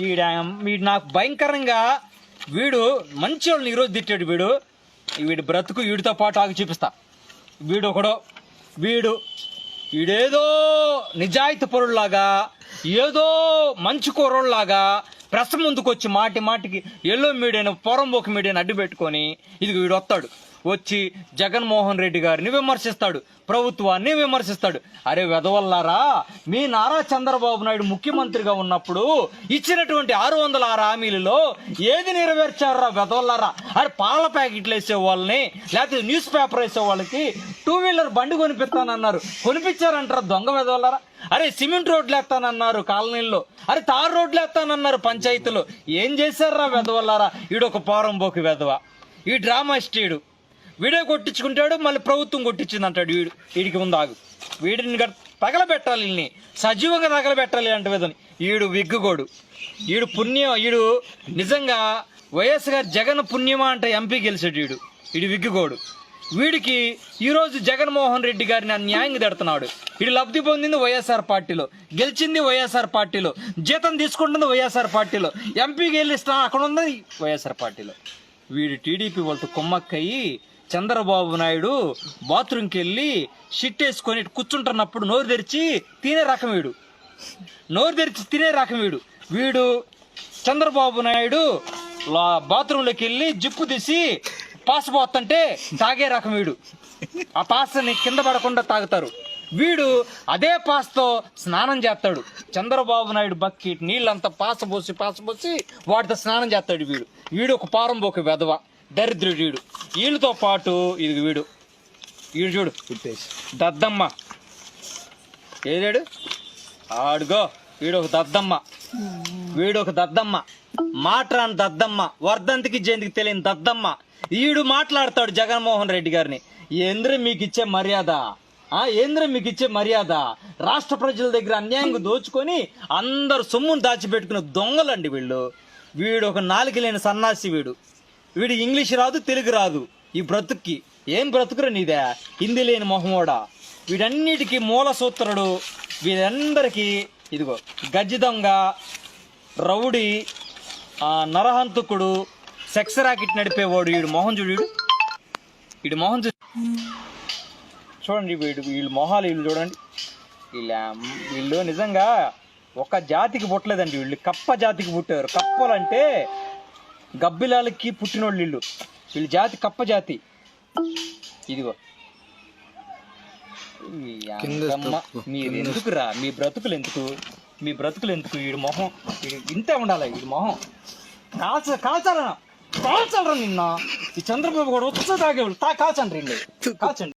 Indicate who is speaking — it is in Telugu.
Speaker 1: వీడు నాకు భయంకరంగా వీడు మంచి వాళ్ళని ఈరోజు తిట్టాడు. వీడి బ్రతుకు వీడితో పాటు ఆగి చూపిస్తా. వీడేదో నిజాయితీ పరుల్లాగా ఏదో మంచి కూరల్లాగా ప్రెస్ ముందుకు వచ్చి మాటికి ఎల్లో మీడియాను పొరంబోకు మీడియాను అడ్డు పెట్టుకొని వీడు వస్తాడు. వచ్చి జగన్మోహన్ రెడ్డి గారిని విమర్శిస్తాడు, ప్రభుత్వాన్ని విమర్శిస్తాడు. అరే వెధవల్లారా, మీ నారా చంద్రబాబు నాయుడు ముఖ్యమంత్రిగా ఉన్నప్పుడు ఇచ్చినటువంటి 606 హామీలలో ఏది నెరవేర్చారా వెధవల్లారా? అరే పాల ప్యాకెట్లు వేసే వాళ్ళని లేకపోతే న్యూస్ పేపర్ వేసే వాళ్ళకి 2 వీలర్ బండి కొనిపిస్తానన్నారు, కొనిపించారంటారా దొంగ వెధవల్లారా? అరే సిమెంట్ రోడ్లు వేస్తానన్నారు కాలనీల్లో, అరే తారు రోడ్లు వేస్తానన్నారు పంచాయతీలో. ఏం చేశారా వెధవల్లారా? ఈడొక పోరంబోకి వెధవ, ఈ డ్రామా స్టీడు. వీడే కొట్టించుకుంటాడు, మళ్ళీ ప్రభుత్వం కొట్టించింది అంటాడు. వీడికి ముందు ఆగు, వీడిని తగలబెట్టాలి, వీళ్ళని సజీవంగా తగలబెట్టాలి అంటే విధని. ఈడు విగ్గుగోడు, ఈడు పుణ్యం, ఈడు నిజంగా వైఎస్ గారు జగన్ పుణ్యమా అంటే ఎంపీ గెలిచాడు. ఈడు విగ్గుగోడు. వీడికి ఈరోజు జగన్మోహన్ రెడ్డి గారిని అన్యాయంగా తిడుతున్నాడు. వీడు లబ్ధి పొందింది వైఎస్ఆర్ పార్టీలో, గెలిచింది వైఎస్ఆర్ పార్టీలో, జీతం తీసుకుంటుంది వైఎస్ఆర్ పార్టీలో, ఎంపీకి వెళ్ళిస్తా అక్కడ ఉన్నది వైఎస్ఆర్ పార్టీలో. వీడు టీడీపీ వాళ్ళతో కుమ్మక్కయ్యి చంద్రబాబు నాయుడు బాత్రూమ్కి వెళ్ళి షిట్ వేసుకొని కూర్చుంటున్నప్పుడు నోరు తెరిచి తినే రకం వీడు చంద్రబాబు నాయుడు బాత్రూంలోకి వెళ్ళి జిప్పు తీసి పాస్ పోతుంటే తాగే రకం ఆ పాస్ని కింద పడకుండా తాగుతారు. వీడు అదే పాస్తో స్నానం చేస్తాడు. చంద్రబాబు నాయుడు బకెట్ నీళ్ళంతా పాస పోసి వాటితో స్నానం చేస్తాడు. వీడు ఒక పారంబోక వెధవ, దరిద్రుడు. వీళ్ళతో పాటు వీడు చూడు దద్దమ్మ ఏదాడు ఆడుగో, వీడొక దద్దమ్మ, మాట్రాని దద్దమ్మ, వర్ధంతికి జయంతికి తెలియని దద్దమ్మ. వీడు మాట్లాడతాడు జగన్మోహన్ రెడ్డి గారిని. ఏంద్ర మీకు ఇచ్చే మర్యాద? రాష్ట్ర ప్రజల దగ్గర అన్యాయంగా దోచుకొని అందరు సొమ్మును దాచిపెట్టుకున్న దొంగలండి వీడు ఒక నాలుక లేని సన్నాసి. వీడు ఇంగ్లీష్ రాదు, తెలుగు రాదు. ఈ బ్రతుక్కి ఏం బ్రతుకురా నీదే, హిందీ లేని మొహమోడా. వీడన్నిటికీ మూల సూత్రుడు. వీరందరికీ ఇదిగో గజ్జి దొంగ, రౌడీ, నరహంతకుడు, సెక్స్ రాకెట్ నడిపేవాడు. వీడు మొహం చూడు, చూడండి. వీళ్ళ మొహాలు చూడండి. వీళ్ళు నిజంగా ఒక జాతికి పుట్టలేదండి. వీళ్ళు కప్ప జాతికి పుట్టారు. కప్పలంటే గబ్బిలాలకి పుట్టినోళ్ళు వీళ్ళ జాతి కప్ప జాతి. ఇదిగో మీరు ఎందుకురా, మీ బ్రతుకులు ఎందుకు? వీడి మొహం ఇంతే ఉండాలి. వీడి మొహం కాల్చాలరా నిన్న. ఈ చంద్రబాబు కూడా వచ్చి తాగేవాళ్ళు కాల్చండి.